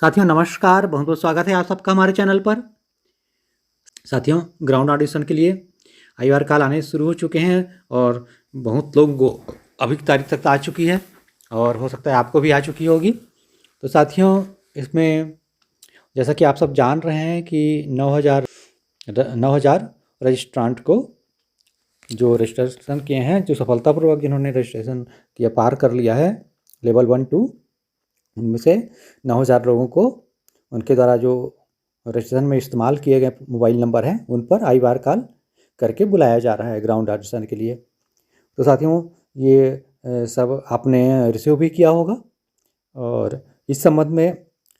साथियों नमस्कार, बहुत बहुत स्वागत है आप सबका हमारे चैनल पर। साथियों ग्राउंड ऑडिशन के लिए आईआर कॉल आने शुरू हो चुके हैं और बहुत लोगों को अभी की तारीख तक आ चुकी है और हो सकता है आपको भी आ चुकी होगी। तो साथियों इसमें जैसा कि आप सब जान रहे हैं कि 9,000 रजिस्ट्रांट को जो रजिस्ट्रेशन किए हैं, जो सफलतापूर्वक जिन्होंने रजिस्ट्रेशन किया पार कर लिया है लेवल 1-2, उनमें से 9,000 लोगों को उनके द्वारा जो रजिस्ट्रेशन में इस्तेमाल किए गए मोबाइल नंबर हैं उन पर आईवार कॉल करके बुलाया जा रहा है ग्राउंड ऑडिशन के लिए। तो साथियों ये सब आपने रिसीव भी किया होगा और इस संबंध में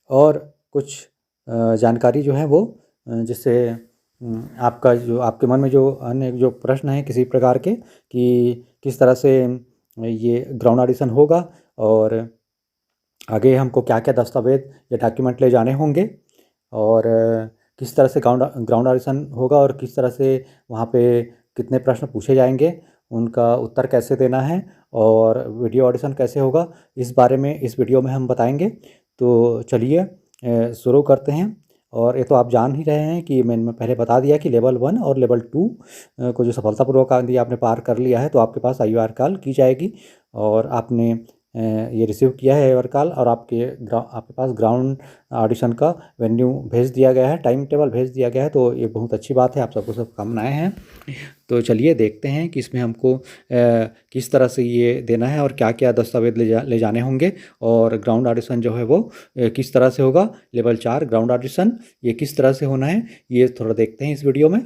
और कुछ जानकारी जो है वो जिससे आपका जो आपके मन में जो अन्य जो प्रश्न हैं किसी प्रकार के कि किस तरह से ये ग्राउंड ऑडिशन होगा और आगे हमको क्या क्या दस्तावेज या डॉक्यूमेंट ले जाने होंगे और किस तरह से ग्राउंड ऑडिशन होगा और किस तरह से वहाँ पे कितने प्रश्न पूछे जाएंगे, उनका उत्तर कैसे देना है और वीडियो ऑडिशन कैसे होगा, इस बारे में इस वीडियो में हम बताएंगे। तो चलिए शुरू करते हैं। और ये तो आप जान ही रहे हैं कि मैंने पहले बता दिया कि लेवल 1 और लेवल 2 को जो सफलतापूर्वक यदि आपने पार कर लिया है तो आपके पास आईआर कॉल की जाएगी और आपने ये रिसीव किया है आईआर कॉल और आपके पास ग्राउंड ऑडिशन का वेन्यू भेज दिया गया है, टाइम टेबल भेज दिया गया है। तो ये बहुत अच्छी बात है, आप सबको शुभकामनाएं हैं। तो चलिए देखते हैं कि इसमें हमको किस तरह से ये देना है और क्या क्या दस्तावेज ले जाने होंगे और ग्राउंड ऑडिशन जो है वो किस तरह से होगा। लेवल 4 ग्राउंड ऑडिशन ये किस तरह से होना है ये थोड़ा देखते हैं इस वीडियो में।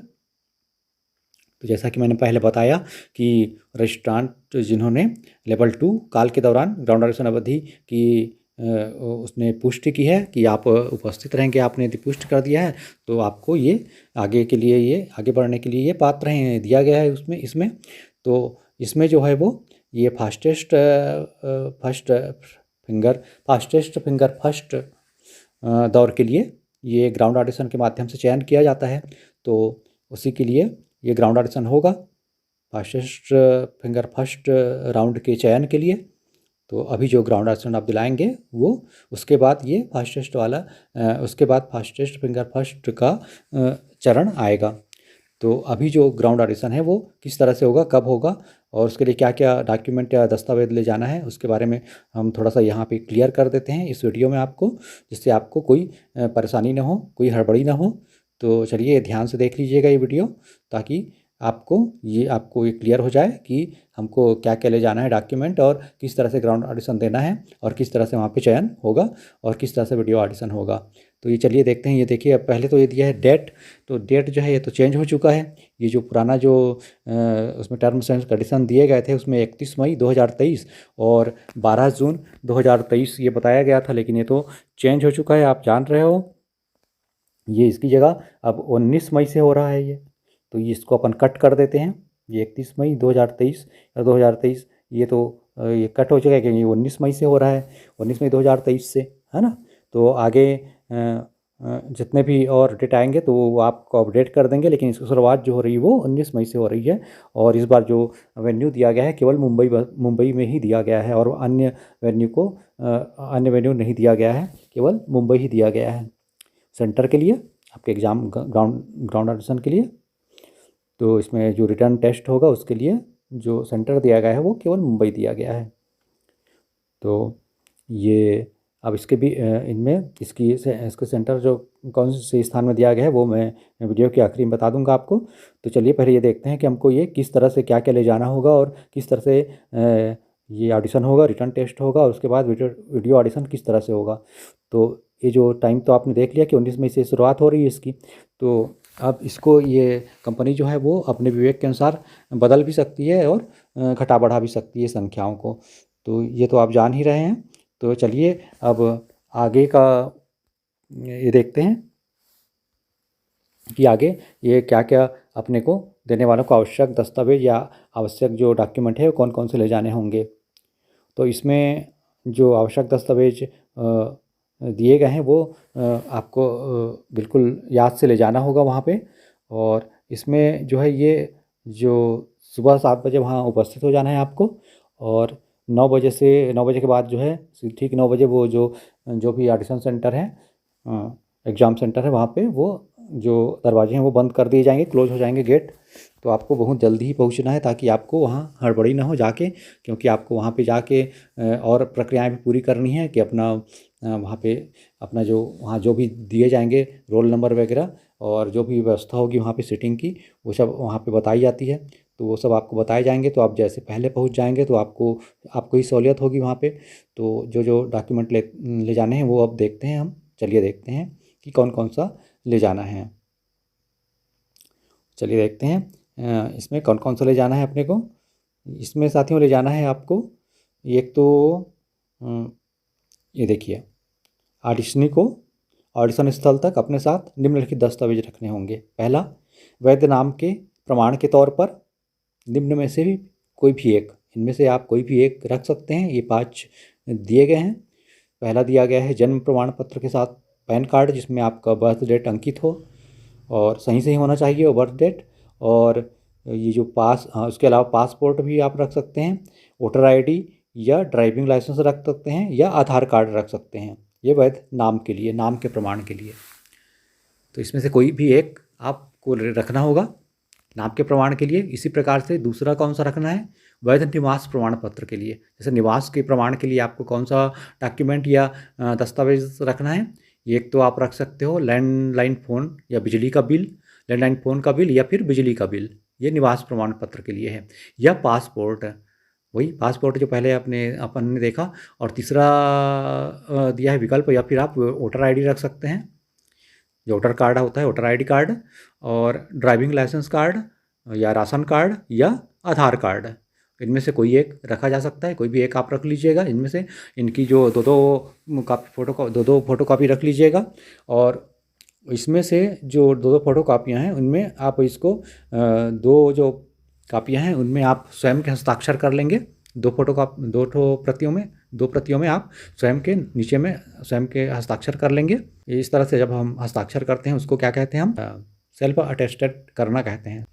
तो जैसा कि मैंने पहले बताया कि रजिस्ट्रांट जिन्होंने लेवल 2 काल के दौरान ग्राउंड ऑडिशन अवधि की उसने पुष्टि की है कि आप उपस्थित रहेंगे, आपने यदि पुष्टि कर दिया है तो आपको ये आगे के लिए ये आगे बढ़ने के लिए ये पात्र हैं दिया गया है इसमें। तो इसमें जो है वो ये फास्टेस्ट फिंगर फर्स्ट दौर के लिए ये ग्राउंड ऑडिशन के माध्यम से चयन किया जाता है। तो उसी के लिए ये ग्राउंड ऑडिशन होगा फास्टेस्ट फिंगर फर्स्ट राउंड के चयन के लिए। तो अभी जो ग्राउंड ऑडिशन आप दिलाएंगे वो उसके बाद ये फास्टेस्ट वाला उसके बाद फास्टेस्ट फिंगर फर्स्ट का चरण आएगा। तो अभी जो ग्राउंड ऑडिशन है वो किस तरह से होगा, कब होगा और उसके लिए क्या क्या डॉक्यूमेंट या दस्तावेज ले जाना है उसके बारे में हम थोड़ा सा यहाँ पे क्लियर कर देते हैं इस वीडियो में आपको, जिससे आपको कोई परेशानी ना हो, कोई हड़बड़ी ना हो। तो चलिए ध्यान से देख लीजिएगा ये वीडियो ताकि आपको ये क्लियर हो जाए कि हमको क्या क्या ले जाना है डॉक्यूमेंट और किस तरह से ग्राउंड ऑडिशन देना है और किस तरह से वहाँ पे चयन होगा और किस तरह से वीडियो ऑडिशन होगा। तो ये चलिए देखते हैं। ये देखिए अब पहले तो ये दिया है डेट, तो डेट जो है ये तो चेंज हो चुका है। ये जो पुराना जो उसमें टर्म्स एंड कंडीशन दिए गए थे उसमें 31 मई 2023 और 12 जून 2023 ये बताया गया था, लेकिन ये तो चेंज हो चुका है, आप जान रहे हो। ये इसकी जगह अब 19 मई से हो रहा है ये। तो ये इसको अपन कट कर देते हैं, ये 31 मई 2023 या 2023 ये तो ये कट हो चुका है क्योंकि ये 19 मई से हो रहा है, 19 मई 2023 से, है ना। तो आगे जितने भी और डेट आएंगे तो वो आपको अपडेट कर देंगे, लेकिन इसकी शुरुआत जो हो रही है वो 19 मई से हो रही है। और इस बार जो वेन्यू दिया गया है केवल मुंबई में ही दिया गया है और अन्य वेन्यू नहीं दिया गया है, केवल मुंबई ही दिया गया है सेंटर के लिए, आपके एग्ज़ाम ग्राउंड ऑडिशन के लिए। तो इसमें जो रिटर्न टेस्ट होगा उसके लिए जो सेंटर दिया गया है वो केवल मुंबई दिया गया है। तो ये अब इसके भी इनमें इसके सेंटर जो कौन से स्थान में दिया गया है वो मैं वीडियो के आखिरी में बता दूंगा आपको। तो चलिए पहले ये देखते हैं कि हमको ये किस तरह से क्या क्या ले जाना होगा और किस तरह से ये ऑडिशन होगा, रिटर्न टेस्ट होगा और उसके बाद वीडियो ऑडिशन किस तरह से होगा। तो ये जो टाइम तो आपने देख लिया कि 19 मई से शुरुआत हो रही है इसकी। तो अब इसको ये कंपनी जो है वो अपने विवेक के अनुसार बदल भी सकती है और घटा बढ़ा भी सकती है संख्याओं को। तो ये तो आप जान ही रहे हैं। तो चलिए अब आगे का ये देखते हैं कि आगे ये क्या क्या अपने को देने वालों को आवश्यक दस्तावेज या आवश्यक जो डॉक्यूमेंट है वो कौन कौन से ले जाने होंगे। तो इसमें जो आवश्यक दस्तावेज दिए गए हैं वो आपको बिल्कुल याद से ले जाना होगा वहाँ पे। और इसमें जो है ये जो सुबह 7 बजे वहाँ उपस्थित हो जाना है आपको और 9 बजे के बाद जो है ठीक 9 बजे वो जो जो भी ऑडिशन सेंटर है, एग्ज़ाम सेंटर है, वहाँ पे वो जो दरवाजे हैं वो बंद कर दिए जाएंगे, क्लोज हो जाएंगे गेट। तो आपको बहुत जल्दी ही पहुँचना है ताकि आपको वहाँ हड़बड़ी ना हो जाके, क्योंकि आपको वहाँ पे जाके और प्रक्रियाएं भी पूरी करनी है कि अपना वहाँ पे अपना जो वहाँ जो भी दिए जाएंगे रोल नंबर वगैरह और जो भी व्यवस्था होगी वहाँ पे सीटिंग की, वो सब वहाँ पे बताई जाती है। तो वो सब आपको बताए जाएंगे। तो आप जैसे पहले पहुँच जाएंगे तो आपको ही सहूलियत होगी वहाँ पे। तो जो जो डॉक्यूमेंट ले जाने हैं वो अब देखते हैं हम। चलिए देखते हैं कि कौन कौन सा ले जाना है। चलिए देखते हैं इसमें कौन कौन सा ले जाना है अपने को। इसमें साथियों ले जाना है आपको एक तो ये देखिए, ऑडिशनी को ऑडिशन स्थल तक अपने साथ निम्नलिखित दस्तावेज रखने होंगे। पहला, वैध नाम के प्रमाण के तौर पर निम्न में से भी कोई भी एक, इनमें से आप कोई भी एक रख सकते हैं। ये 5 दिए गए हैं। पहला दिया गया है जन्म प्रमाण पत्र के साथ पैन कार्ड जिसमें आपका बर्थ डेट अंकित हो और सही सही होना चाहिए वो बर्थ डेट। और ये जो उसके अलावा पासपोर्ट भी आप रख सकते हैं, वोटर आईडी या ड्राइविंग लाइसेंस रख सकते हैं या आधार कार्ड रख सकते हैं। ये वैध नाम के लिए, नाम के प्रमाण के लिए। तो इसमें से कोई भी एक आपको रखना होगा नाम के प्रमाण के लिए। इसी प्रकार से दूसरा कौन सा रखना है, वैध निवास प्रमाण पत्र के लिए। जैसे निवास के प्रमाण के लिए आपको कौन सा डॉक्यूमेंट या दस्तावेज रखना है। एक तो आप रख सकते हो लैंडलाइन फ़ोन या बिजली का बिल, लैंडलाइन फ़ोन का बिल या फिर बिजली का बिल, ये निवास प्रमाण पत्र के लिए है। या पासपोर्ट, वही पासपोर्ट जो पहले अपन ने देखा। और तीसरा दिया है विकल्प, या फिर आप वोटर आईडी रख सकते हैं, जो वोटर कार्ड होता है वोटर आईडी कार्ड, और ड्राइविंग लाइसेंस कार्ड या राशन कार्ड या आधार कार्ड। इनमें से कोई एक रखा जा सकता है, कोई भी एक आप रख लीजिएगा इनमें से। इनकी जो दो दो फोटो कापी रख लीजिएगा। और इसमें से जो दो फोटो कापियाँ हैं उनमें आप इसको दो जो कापियाँ हैं उनमें आप स्वयं के हस्ताक्षर कर लेंगे। दो प्रतियों में आप स्वयं के नीचे में स्वयं के हस्ताक्षर कर लेंगे। इस तरह से जब हम हस्ताक्षर करते हैं उसको क्या कहते हैं, हम सेल्फ अटेस्टेड करना कहते हैं।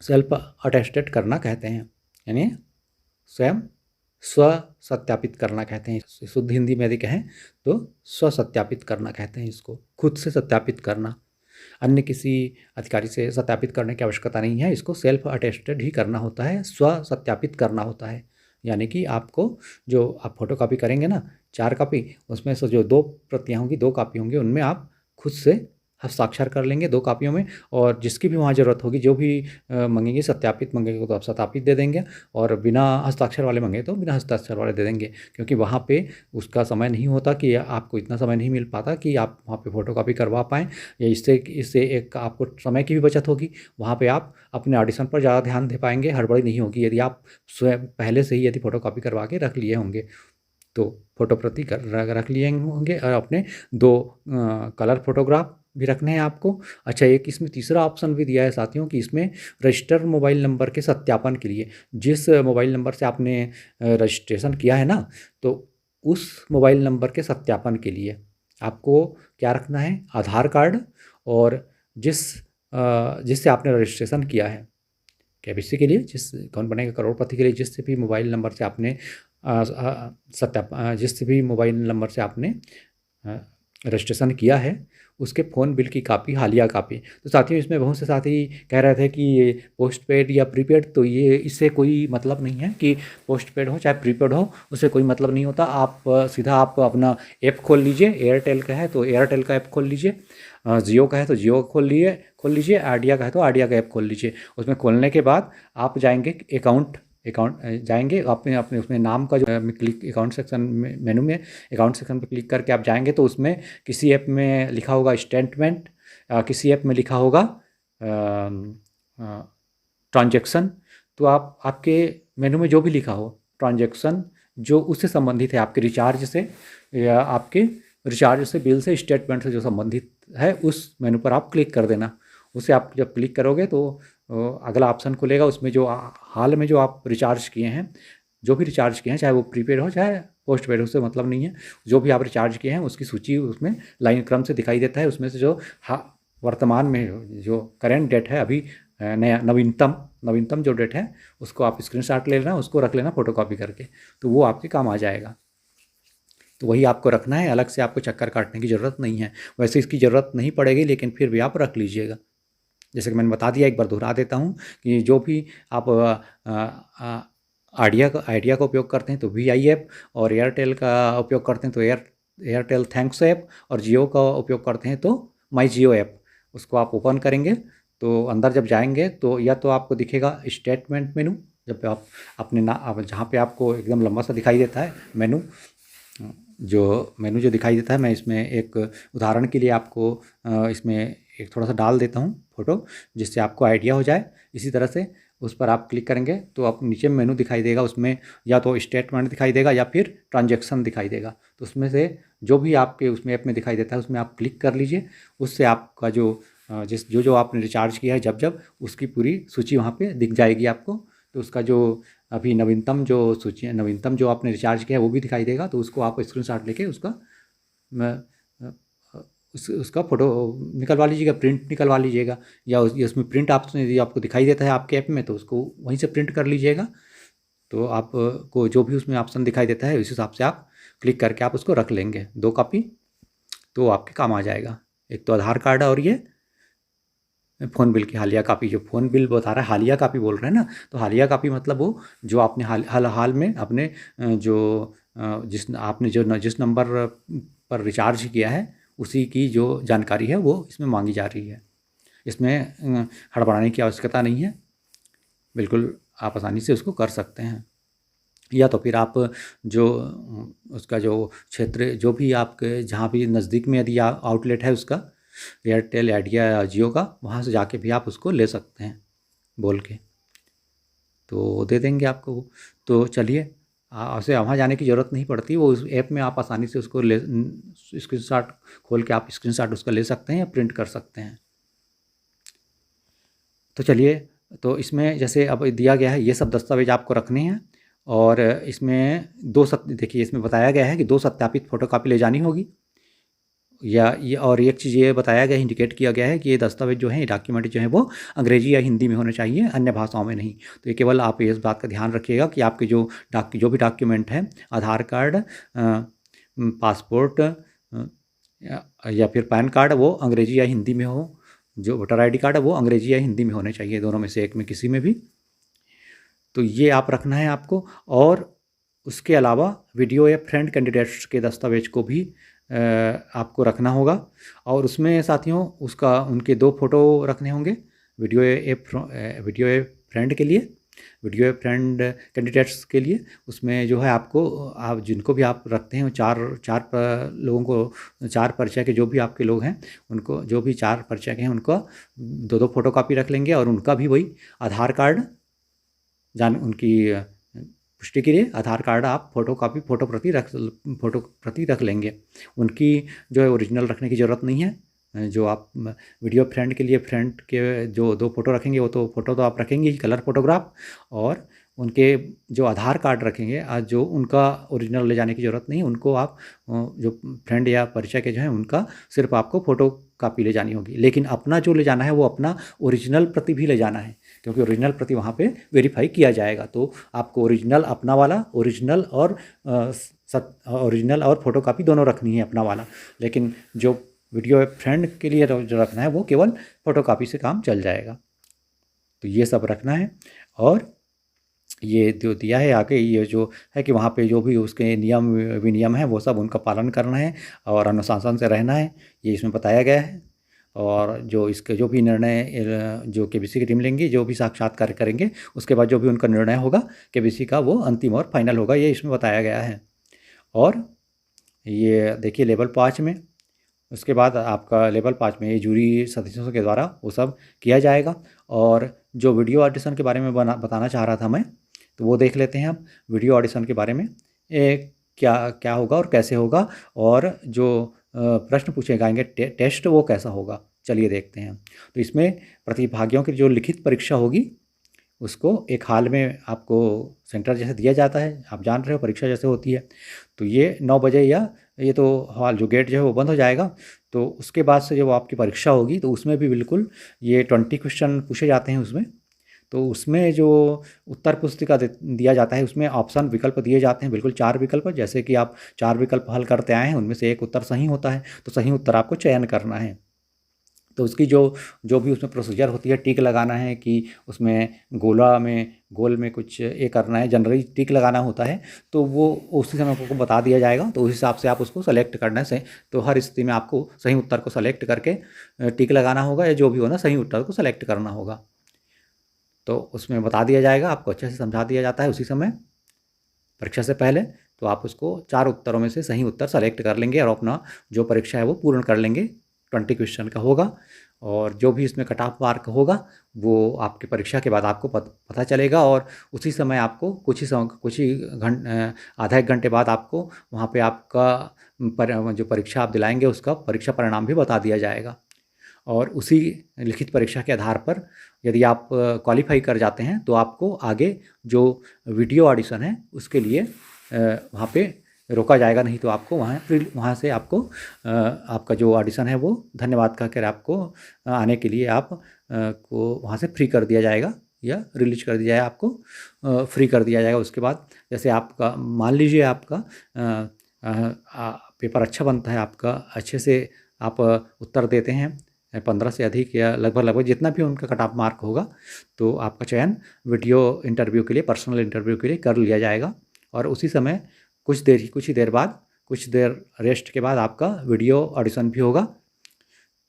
सेल्फ अटेस्टेड करना कहते हैं, यानी स्वयं स्व सत्यापित करना कहते हैं। शुद्ध हिंदी में यदि कहें तो स्व सत्यापित करना कहते हैं इसको, खुद से सत्यापित करना। अन्य किसी अधिकारी से सत्यापित करने की आवश्यकता नहीं है, इसको सेल्फ अटेस्टेड ही करना होता है, स्व सत्यापित करना होता है। यानी कि आपको जो आप फोटो कॉपी करेंगे ना 4 कॉपी, उसमें से जो 2 प्रतियाँ होंगी, 2 कॉपी होंगी, उनमें आप खुद से हस्ताक्षर कर लेंगे 2 कॉपियों में। और जिसकी भी वहाँ ज़रूरत होगी, जो भी मंगेंगे, सत्यापित मंगेंगे तो आप सत्यापित दे देंगे, और बिना हस्ताक्षर वाले मंगे तो बिना हस्ताक्षर वाले दे देंगे। क्योंकि वहाँ पे उसका समय नहीं होता कि आपको इतना समय नहीं मिल पाता कि आप वहाँ पे फ़ोटोकॉपी करवा पाएँ। या इससे एक आपको समय की भी बचत होगी। वहाँ पे आप अपने ऑडिशन पर ज़्यादा ध्यान दे पाएंगे, हड़बड़ी नहीं होगी यदि आप स्वयं पहले से ही यदि फ़ोटोकॉपी करवा के रख लिए होंगे तो। फोटो प्रति रख लिए होंगे। और अपने 2 कलर फोटोग्राफ भी रखने हैं आपको। अच्छा, एक इसमें तीसरा ऑप्शन भी दिया है साथियों कि इसमें रजिस्टर्ड मोबाइल नंबर के सत्यापन के लिए, जिस मोबाइल नंबर से आपने रजिस्ट्रेशन किया है ना, तो उस मोबाइल नंबर के सत्यापन के लिए आपको क्या रखना है, आधार कार्ड। और जिससे आपने रजिस्ट्रेशन किया है केबीसी के लिए, कौन बनेगा करोड़पति के लिए, जिससे भी मोबाइल नंबर से आपने जिससे भी मोबाइल नंबर से आपने रजिस्ट्रेशन किया है, उसके फ़ोन बिल की कापी, हालिया कापी। तो साथियों इसमें बहुत से साथी कह रहे थे कि ये पोस्ट पेड या प्रीपेड, तो ये इससे कोई मतलब नहीं है कि पोस्ट पेड हो चाहे प्रीपेड हो, उससे कोई मतलब नहीं होता। आप सीधा आप अपना ऐप खोल लीजिए। एयरटेल का है तो एयरटेल का ऐप खोल लीजिए, जियो का है तो जियो खोल लीजिए, आइडिया का है तो आइडिया का ऐप खोल लीजिए। उसमें खोलने के बाद आप जाएंगे अकाउंट जाएंगे, अपने उसमें नाम का जो क्लिक, अकाउंट सेक्शन में मेनू में अकाउंट सेक्शन पर क्लिक करके आप जाएंगे तो उसमें किसी ऐप में लिखा होगा स्टेटमेंट, किसी ऐप में लिखा होगा ट्रांजैक्शन। तो आपके मेनू में जो भी लिखा हो ट्रांजैक्शन, जो उससे संबंधित है, आपके रिचार्ज से या आपके रिचार्ज से, बिल से, स्टेटमेंट से जो संबंधित है, उस मेनू पर आप क्लिक कर देना। उसे आप जब क्लिक करोगे तो अगला ऑप्शन खुलेगा। उसमें जो हाल में जो आप रिचार्ज किए हैं, जो भी रिचार्ज किए हैं, चाहे वो प्रीपेड हो चाहे पोस्ट पेड, उससे मतलब नहीं है, जो भी आप रिचार्ज किए हैं उसकी सूची उसमें लाइन क्रम से दिखाई देता है। उसमें से जो वर्तमान में जो करेंट डेट है, अभी नया नवीनतम जो डेट है, उसको आप स्क्रीनशॉट ले लेना, उसको रख लेना फ़ोटोकॉपी करके, तो वो आपके काम आ जाएगा। तो वही आपको रखना है, अलग से आपको चक्कर काटने की ज़रूरत नहीं है। वैसे इसकी ज़रूरत नहीं पड़ेगी, लेकिन फिर भी आप रख लीजिएगा। जैसे कि मैंने बता दिया, एक बार दोहरा देता हूँ कि जो भी आप आइडिया का उपयोग करते हैं तो VI ऐप, और एयरटेल का उपयोग करते हैं तो एयरटेल थैंक्स ऐप, और जियो का उपयोग करते हैं तो माई जियो ऐप। उसको आप ओपन करेंगे तो अंदर जब जाएंगे तो या तो आपको दिखेगा स्टेटमेंट मेनू, जब आप अपने आप जहाँ पे आपको एकदम लंबा सा दिखाई देता है मेनू, जो दिखाई देता है, मैं इसमें एक उदाहरण के लिए आपको इसमें एक थोड़ा सा डाल देता हूँ फ़ोटो, जिससे आपको आइडिया हो जाए। इसी तरह से उस पर आप क्लिक करेंगे तो आप नीचे मेनू दिखाई देगा, उसमें या तो स्टेटमेंट दिखाई देगा या फिर ट्रांजैक्शन दिखाई देगा। तो उसमें से जो भी आपके उसमें ऐप में दिखाई देता है उसमें आप क्लिक कर लीजिए। उससे आपका जो जो आपने रिचार्ज किया है जब उसकी पूरी सूची वहाँ पे दिख जाएगी आपको। तो उसका जो अभी नवीनतम जो सूची है, नवीनतम जो आपने रिचार्ज किया है वो भी दिखाई देगा। तो उसको आप स्क्रीनशॉट लेके उसका उसका फ़ोटो निकलवा लीजिएगा, प्रिंट निकलवा लीजिएगा, या उसमें प्रिंट ऑप्शन यदि आपको दिखाई देता है आपके ऐप में तो उसको वहीं से प्रिंट कर लीजिएगा। तो आपको जो भी उसमें ऑप्शन दिखाई देता है उस हिसाब से आप क्लिक करके आप उसको रख लेंगे 2 कॉपी, तो आपके काम आ जाएगा। एक तो आधार कार्ड और ये फ़ोन बिल की हालिया कापी। जो फ़ोन बिल बता रहा है हालिया कापी बोल रहे हैं ना, तो हालिया कापी मतलब वो जो आपने हाल में अपने जिस नंबर पर रिचार्ज किया है उसी की जो जानकारी है वो इसमें मांगी जा रही है। इसमें हड़बड़ाने की आवश्यकता नहीं है, बिल्कुल आप आसानी से उसको कर सकते हैं। या तो फिर आप जो उसका जो क्षेत्र जो भी आपके जहाँ भी नज़दीक में यदि आउटलेट है उसका एयरटेल, आइडिया या जियो का, वहाँ से जाके भी आप उसको ले सकते हैं बोल के, तो दे देंगे आपको वो। तो चलिए, उसे वहाँ जाने की ज़रूरत नहीं पड़ती, वो उस ऐप में आप आसानी से उसको ले स्क्रीनशॉट खोल के आप स्क्रीनशॉट उसका ले सकते हैं या प्रिंट कर सकते हैं। तो चलिए, तो इसमें जैसे अब दिया गया है ये सब दस्तावेज आपको रखने हैं, और इसमें देखिए इसमें बताया गया है कि 2 सत्यापित फ़ोटोकॉपी ले जानी होगी, या ये और एक चीज़ ये बताया गया, इंडिकेट किया गया है कि ये दस्तावेज जो है, डॉक्यूमेंट जो है वो अंग्रेजी या हिंदी में होने चाहिए, अन्य भाषाओं में नहीं। तो ये केवल आप इस बात का ध्यान रखिएगा कि आपके जो भी डॉक्यूमेंट है, आधार कार्ड, पासपोर्ट या फिर पैन कार्ड, वो अंग्रेजी या हिंदी में हो। जो वोटर ID कार्ड है वो अंग्रेजी या हिंदी में होने चाहिए, दोनों में से एक में किसी में भी। तो ये आप रखना है आपको। और उसके अलावा वीडियो या फ्रेंड कैंडिडेट्स के दस्तावेज को भी आपको रखना होगा, और उसमें साथियों उनके 2 फ़ोटो रखने होंगे। वीडियो ए फ्रेंड के लिए, वीडियो ए फ्रेंड कैंडिडेट्स के लिए उसमें जो है आपको, आप जिनको भी आप रखते हैं, 4 लोगों को, 4 परिचय के जो भी आपके लोग हैं उनको, जो भी 4 परिचय के हैं उनको 2 फ़ोटोकॉपी रख लेंगे, और उनका भी वही आधार कार्ड उनकी पुष्टि के लिए आधार कार्ड आप फ़ोटो प्रति रख लेंगे। उनकी जो है ओरिजिनल रखने की ज़रूरत नहीं है। जो आप वीडियो फ्रेंड के लिए फ्रेंड के जो 2 फ़ोटो रखेंगे वो तो फ़ोटो तो आप रखेंगे ही, कलर फ़ोटोग्राफ, और उनके जो आधार कार्ड रखेंगे जो उनका ओरिजिनल ले जाने की ज़रूरत नहीं, उनको आप जो फ्रेंड या परिचय के जो हैं उनका सिर्फ आपको फ़ोटो कॉपी ले जानी होगी। लेकिन अपना जो ले जाना है वो अपना ओरिजिनल प्रति भी ले जाना है, क्योंकि ओरिजिनल प्रति वहाँ पे वेरीफाई किया जाएगा। तो आपको ओरिजिनल अपना वाला, ओरिजिनल और फ़ोटोकॉपी दोनों रखनी है अपना वाला। लेकिन जो वीडियो फ्रेंड के लिए जो रखना है वो केवल फ़ोटोकॉपी से काम चल जाएगा। तो ये सब रखना है। और ये जो दिया है आगे, ये जो है कि वहाँ पे जो भी उसके नियम विनियम हैं वो सब उनका पालन करना है और अनुशासन से रहना है, ये इसमें बताया गया है। और जो इसके जो भी निर्णय जो KBC की टीम लेंगी, जो भी साक्षात्कार करेंगे, उसके बाद जो भी उनका निर्णय होगा KBC का वो अंतिम और फाइनल होगा, ये इसमें बताया गया है। और ये देखिए लेवल 5 में, उसके बाद आपका लेवल 5 में ये जूरी सदस्यों के द्वारा वो सब किया जाएगा। और जो वीडियो ऑडिशन के बारे में बताना चाह रहा था मैं, तो वो देख लेते हैं अब वीडियो ऑडिशन के बारे में क्या होगा और कैसे होगा, और जो प्रश्न पूछे जाएंगे टेस्ट वो कैसा होगा, चलिए देखते हैं। तो इसमें प्रतिभागियों की जो लिखित परीक्षा होगी उसको एक हाल में आपको सेंटर जैसे दिया जाता है, आप जान रहे हो परीक्षा जैसे होती है। तो ये 9 बजे या ये तो हॉल जो गेट जो है वो बंद हो जाएगा। तो उसके बाद से जब आपकी परीक्षा होगी तो उसमें भी बिल्कुल ये 20 क्वेश्चन पूछे जाते हैं उसमें। तो उसमें जो उत्तर पुस्तिका दिया जाता है उसमें ऑप्शन विकल्प दिए जाते हैं, बिल्कुल 4 विकल्प। जैसे कि आप 4 विकल्प हल करते आए हैं, उनमें से एक उत्तर सही होता है, तो सही उत्तर आपको चयन करना है। तो उसकी जो जो भी उसमें प्रोसीजर होती है, टिक लगाना है कि उसमें गोल में कुछ ये करना है, जनरली टिक लगाना होता है, तो वो उसी समय आपको बता दिया जाएगा। तो उस हिसाब से आप उसको सेलेक्ट करना है। तो हर स्थिति में आपको सही उत्तर को सेलेक्ट करके टिक लगाना होगा, या जो भी हो ना, सही उत्तर को सेलेक्ट करना होगा। तो उसमें बता दिया जाएगा, आपको अच्छे से समझा दिया जाता है उसी समय परीक्षा से पहले। तो आप उसको 4 उत्तरों में से सही उत्तर सेलेक्ट कर लेंगे और अपना जो परीक्षा है वो पूर्ण कर लेंगे। 20 क्वेश्चन का होगा, और जो भी इसमें कट ऑफ मार्क होगा वो आपकी परीक्षा के बाद आपको पता चलेगा। और उसी समय आपको आधा एक घंटे बाद आपको वहाँ पे आपका जो परीक्षा आप दिलाएंगे उसका परीक्षा परिणाम भी बता दिया जाएगा। और उसी लिखित परीक्षा के आधार पर यदि आप क्वालिफाई कर जाते हैं तो आपको आगे जो वीडियो ऑडिशन है उसके लिए वहाँ पे रोका जाएगा, नहीं तो आपको वहाँ से आपको आपका जो ऑडिशन है वो धन्यवाद कहकर आपको आने के लिए आप को वहाँ से फ्री कर दिया जाएगा, या रिलीज कर दिया जाएगा, आपको फ्री कर दिया जाएगा। उसके बाद जैसे आपका मान लीजिए आपका पेपर अच्छा बनता है, आपका अच्छे से आप उत्तर देते हैं 15 से अधिक या लगभग जितना भी उनका कट ऑफ मार्क होगा, तो आपका चयन वीडियो इंटरव्यू के लिए, पर्सनल इंटरव्यू के लिए कर लिया जाएगा। और उसी समय कुछ ही देर बाद, कुछ देर रेस्ट के बाद आपका वीडियो ऑडिशन भी होगा।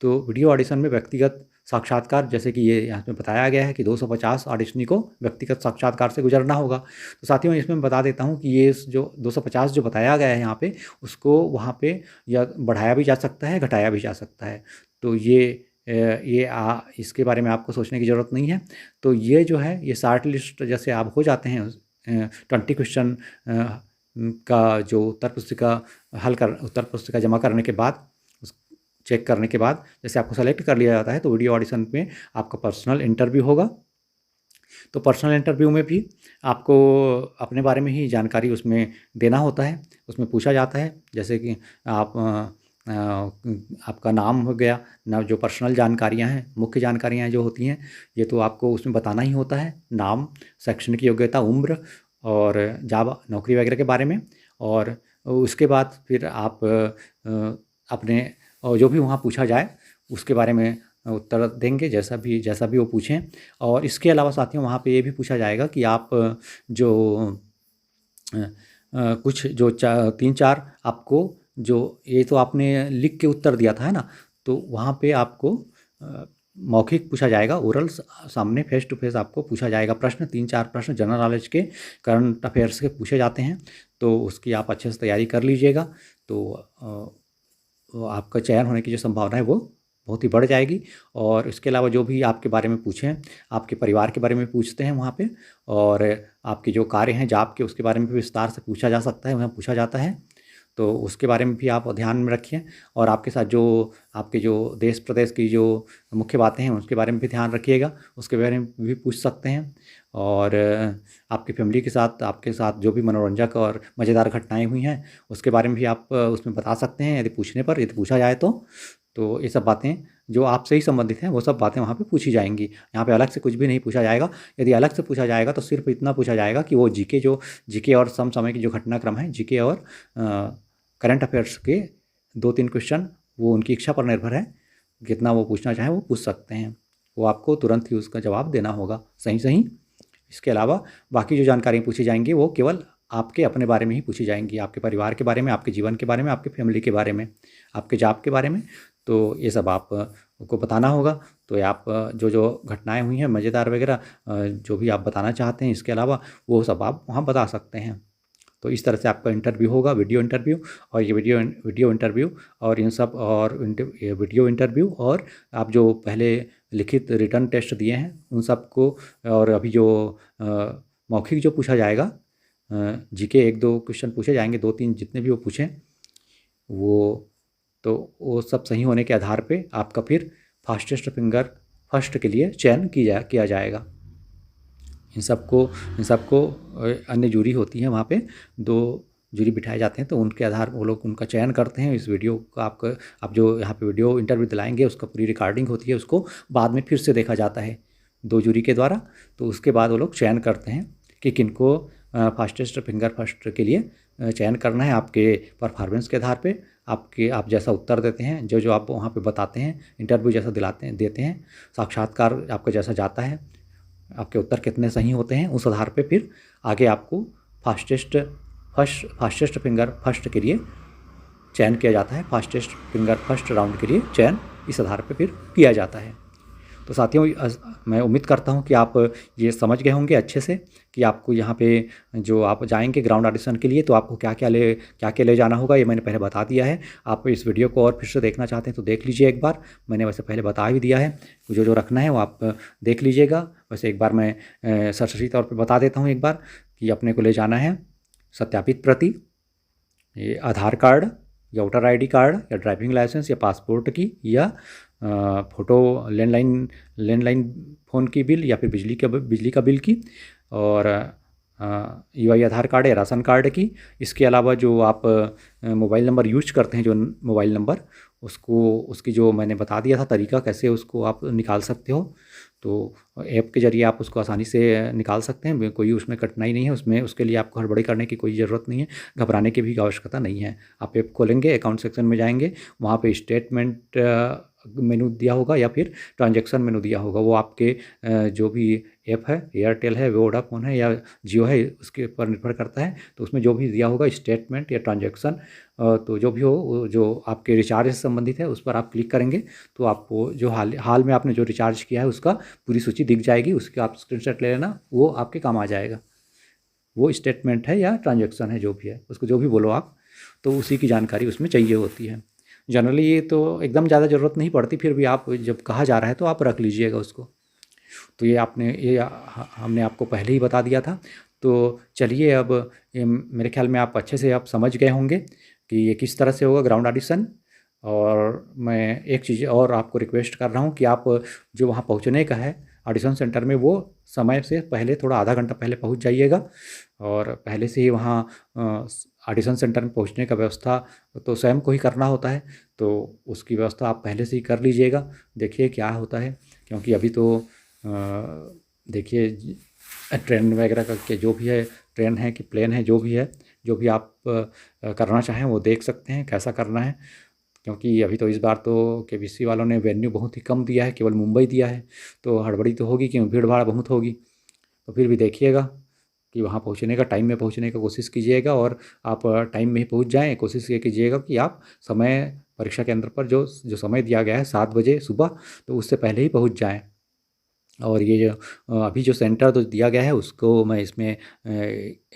तो वीडियो ऑडिशन में व्यक्तिगत साक्षात्कार, जैसे कि ये यहाँ पे बताया गया है कि 250 ऑडिशनी को व्यक्तिगत साक्षात्कार से गुजरना होगा। तो साथियों, इसमें बता देता हूँ कि ये जो 250 जो बताया गया है यहाँ पे, उसको वहाँ पे या बढ़ाया भी जा सकता है, घटाया भी जा सकता है। तो इसके बारे में आपको सोचने की ज़रूरत नहीं है। तो ये जो है, ये शार्ट लिस्ट जैसे आप हो जाते हैं 20 क्वेश्चन का जो उत्तर पुस्तिका जमा करने के बाद, चेक करने के बाद जैसे आपको सेलेक्ट कर लिया जाता है, तो वीडियो ऑडिशन में आपका पर्सनल इंटरव्यू होगा। तो पर्सनल इंटरव्यू में भी आपको अपने बारे में ही जानकारी उसमें देना होता है। उसमें पूछा जाता है जैसे कि आपका नाम हो गया ना, जो पर्सनल जानकारियां हैं, मुख्य जानकारियां जो होती हैं, ये तो आपको उसमें बताना ही होता है। नाम, शैक्षणिक योग्यता, उम्र और जॉब नौकरी वगैरह के बारे में। और उसके बाद फिर आप अपने जो भी वहाँ पूछा जाए उसके बारे में उत्तर देंगे, जैसा भी वो पूछें। और इसके अलावा साथियों, वहाँ पे ये भी पूछा जाएगा कि आप जो कुछ जो 3-4 आपको, जो ये तो आपने लिख के उत्तर दिया था है ना, तो वहाँ पे आपको मौखिक पूछा जाएगा, ओरल सामने फेस टू फेस आपको पूछा जाएगा प्रश्न। 3-4 प्रश्न जनरल नॉलेज के, करंट अफेयर्स के पूछे जाते हैं। तो उसकी आप अच्छे से तैयारी कर लीजिएगा। तो आपका चयन होने की जो संभावना है वो बहुत ही बढ़ जाएगी। और इसके अलावा जो भी आपके बारे में पूछें, आपके परिवार के बारे में पूछते हैं वहाँ पे, और आपके जो कार्य हैं जॉब के, उसके बारे में भी विस्तार से पूछा जा सकता है, वहाँ पूछा जाता है। तो उसके बारे में भी आप ध्यान में रखिए। और आपके साथ जो आपके जो देश प्रदेश की जो मुख्य बातें हैं उसके बारे में भी ध्यान रखिएगा, उसके बारे में भी पूछ सकते हैं। और आपकी फैमिली के साथ, आपके साथ जो भी मनोरंजक और मज़ेदार घटनाएं हुई हैं उसके बारे में भी आप उसमें बता सकते हैं, यदि पूछा जाए तो ये सब बातें जो आपसे ही संबंधित हैं वो सब बातें वहाँ पे पूछी जाएंगी। यहाँ पे अलग से कुछ भी नहीं पूछा जाएगा। यदि अलग से पूछा जाएगा तो सिर्फ इतना पूछा जाएगा कि वो जीके और समसामयिक जो घटनाक्रम है, जीके और करंट अफेयर्स के 2-3 क्वेश्चन, वो उनकी इच्छा पर निर्भर है, कितना वो पूछना चाहें वो पूछ सकते हैं। वो आपको तुरंत ही उसका जवाब देना होगा सही। इसके अलावा बाकी जो जानकारियाँ पूछी जाएंगी वो केवल आपके अपने बारे में ही पूछी जाएंगी, आपके परिवार के बारे में, आपके जीवन के बारे में, आपके फैमिली के बारे में, आपके जॉब के बारे में। तो ये सब आपको बताना होगा। तो आप जो घटनाएं हुई हैं मज़ेदार वगैरह, जो भी आप बताना चाहते हैं इसके अलावा, वो सब आप वहाँ बता सकते हैं। तो इस तरह से आपका इंटरव्यू होगा, वीडियो इंटरव्यू। और ये वीडियो इंटरव्यू और इन सब, और वीडियो इंटरव्यू और आप जो पहले लिखित रिटर्न टेस्ट दिए हैं उन सब को, और अभी जो मौखिक जो पूछा जाएगा, जीके 1-2 क्वेश्चन पूछे जाएंगे, 2-3 जितने भी वो पूछें, वो सब सही होने के आधार पे आपका फिर फास्टेस्ट फिंगर फर्स्ट के लिए चयन किया जाएगा। इन सबको अन्य जूरी होती है, वहाँ पे 2 जूरी बिठाए जाते हैं, तो उनके आधार वो लोग उनका चयन करते हैं। इस वीडियो का आप जो यहाँ पे वीडियो इंटरव्यू दिलाएंगे उसका पूरी रिकॉर्डिंग होती है, उसको बाद में फिर से देखा जाता है। 2 जूरी के द्वारा। तो उसके बाद वो लोग चयन करते हैं कि किनको फास्टेस्ट फिंगर फर्स्ट के लिए चयन करना है आपके परफॉर्मेंस के आधार पे, आप जैसा उत्तर देते हैं, जो आप वहाँ पे बताते हैं, इंटरव्यू जैसा देते हैं, साक्षात्कार आपका जैसा जाता है, आपके उत्तर कितने सही होते हैं, उस आधार पे फिर आगे आपको फास्टेस्ट फिंगर फर्स्ट के लिए चयन किया जाता है। फास्टेस्ट फिंगर फर्स्ट राउंड के लिए चयन इस आधार पे फिर किया जाता है। तो साथियों, मैं उम्मीद करता हूँ कि आप ये समझ गए होंगे अच्छे से कि आपको यहाँ पे जो आप जाएंगे ग्राउंड ऑडिशन के लिए तो आपको क्या क्या ले जाना होगा, ये मैंने पहले बता दिया है। आप इस वीडियो को और फिर से देखना चाहते हैं तो देख लीजिए एक बार, मैंने वैसे पहले बता भी दिया है। जो रखना है वो आप देख लीजिएगा। वैसे एक बार मैं सरसरी तौर पर बता देता हूँ एक बार कि अपने को ले जाना है सत्यापित प्रति, ये आधार कार्ड या वोटर ID कार्ड या ड्राइविंग लाइसेंस या पासपोर्ट की या फ़ोटो लैंडलाइन फ़ोन की बिल या फिर बिजली का बिल की, और UI आधार कार्ड या राशन कार्ड की। इसके अलावा जो आप मोबाइल नंबर यूज करते हैं, जो मोबाइल नंबर, उसकी जो मैंने बता दिया था तरीका कैसे उसको आप निकाल सकते हो, तो ऐप के ज़रिए आप उसको आसानी से निकाल सकते हैं, कोई उसमें कठिनाई नहीं है। उसके लिए आपको हड़बड़ी करने की कोई ज़रूरत नहीं है, घबराने की भी आवश्यकता नहीं है। आप ऐप खोलेंगे, अकाउंट सेक्शन में जाएंगे, वहाँ पे स्टेटमेंट मेनू दिया होगा या फिर ट्रांजैक्शन मेनू दिया होगा। वो आपके जो भी ऐप है, एयरटेल है, वोडाफोन है या जियो है, उसके ऊपर निर्भर करता है। तो उसमें जो भी दिया होगा स्टेटमेंट या ट्रांजैक्शन, तो जो भी हो, जो आपके रिचार्ज से संबंधित है, उस पर आप क्लिक करेंगे तो आपको जो हाल में आपने जो रिचार्ज किया है उसका पूरी सूची दिख जाएगी। उसकी आप स्क्रीनशॉट ले लेना, वो आपके काम आ जाएगा। वो स्टेटमेंट है या ट्रांजैक्शन है, जो भी है, उसको जो भी बोलो आप, तो उसी की जानकारी उसमें चाहिए होती है। जनरली ये तो एकदम ज़्यादा ज़रूरत नहीं पड़ती, फिर भी आप जब कहा जा रहा है तो आप रख लीजिएगा उसको। तो ये हमने आपको पहले ही बता दिया था। तो चलिए, अब ये मेरे ख्याल में आप अच्छे से आप समझ गए होंगे कि ये किस तरह से होगा ग्राउंड ऑडिशन। और मैं एक चीज़ और आपको रिक्वेस्ट कर रहा हूँ कि आप जो वहाँ पहुँचने का है ऑडिशन सेंटर में, वो समय से पहले थोड़ा आधा घंटा पहले पहुँच जाइएगा। और पहले से ही वहाँ ऑडिशन सेंटर में पहुँचने का व्यवस्था तो स्वयं को ही करना होता है, तो उसकी व्यवस्था आप पहले से ही कर लीजिएगा। देखिए क्या होता है, क्योंकि अभी तो देखिए ट्रेन वगैरह का के जो भी है, ट्रेन है कि प्लेन है, जो भी है, जो भी आप करना चाहें वो देख सकते हैं कैसा करना है। क्योंकि अभी तो इस बार तो KBC वालों ने वेन्यू बहुत ही कम दिया है, केवल मुंबई दिया है, तो हड़बड़ी तो होगी क्योंकि भीड़ भाड़ बहुत होगी। तो फिर भी देखिएगा कि वहाँ पहुँचने का, टाइम में पहुँचने का कोशिश कीजिएगा, और आप टाइम में ही पहुँच जाएँ। कोशिश ये कीजिएगा कि आप समय परीक्षा केंद्र पर जो समय दिया गया है 7 बजे सुबह, तो उससे पहले ही पहुँच जाएँ। और ये जो अभी जो सेंटर तो दिया गया है उसको मैं इसमें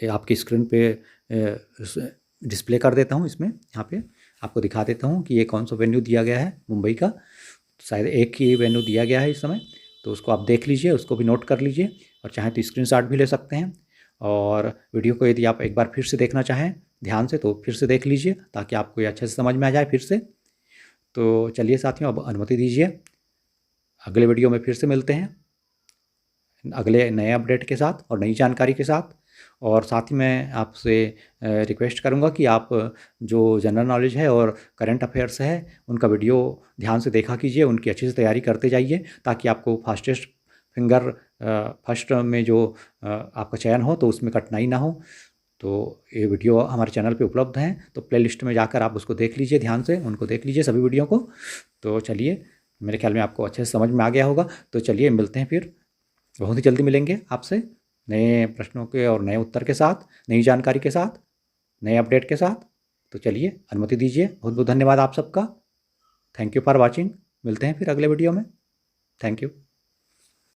आपकी स्क्रीन पे डिस्प्ले कर देता हूँ। इसमें यहाँ पे आपको दिखा देता हूँ कि ये कौन सा वेन्यू दिया गया है मुंबई का। शायद एक ही वेन्यू दिया गया है इस समय, तो उसको आप देख लीजिए, उसको भी नोट कर लीजिए, और चाहें तो स्क्रीनशॉट भी ले सकते हैं। और वीडियो को यदि आप एक बार फिर से देखना चाहें ध्यान से, तो फिर से देख लीजिए ताकि आपको ये अच्छे से समझ में आ जाए फिर से। तो चलिए साथियों, अब अनुमति दीजिए, अगले वीडियो में फिर से मिलते हैं अगले नए अपडेट के साथ और नई जानकारी के साथ। और साथ ही मैं आपसे रिक्वेस्ट करूंगा कि आप जो जनरल नॉलेज है और करंट अफेयर्स है उनका वीडियो ध्यान से देखा कीजिए, उनकी अच्छे से तैयारी करते जाइए, ताकि आपको फास्टेस्ट फिंगर फर्स्ट में जो आपका चयन हो तो उसमें कठिनाई ना हो। तो ये वीडियो हमारे चैनल पे उपलब्ध हैं, तो प्लेलिस्ट में जाकर आप उसको देख लीजिए, ध्यान से उनको देख लीजिए सभी वीडियो को। तो चलिए, मेरे ख्याल में आपको अच्छे से समझ में आ गया होगा। तो चलिए मिलते हैं, फिर बहुत ही जल्दी मिलेंगे आपसे नए प्रश्नों के और नए उत्तर के साथ, नई जानकारी के साथ, नए अपडेट के साथ। तो चलिए अनुमति दीजिए, बहुत बहुत धन्यवाद आप सबका। Thank you for watching. मिलते हैं फिर अगले वीडियो में। Thank you.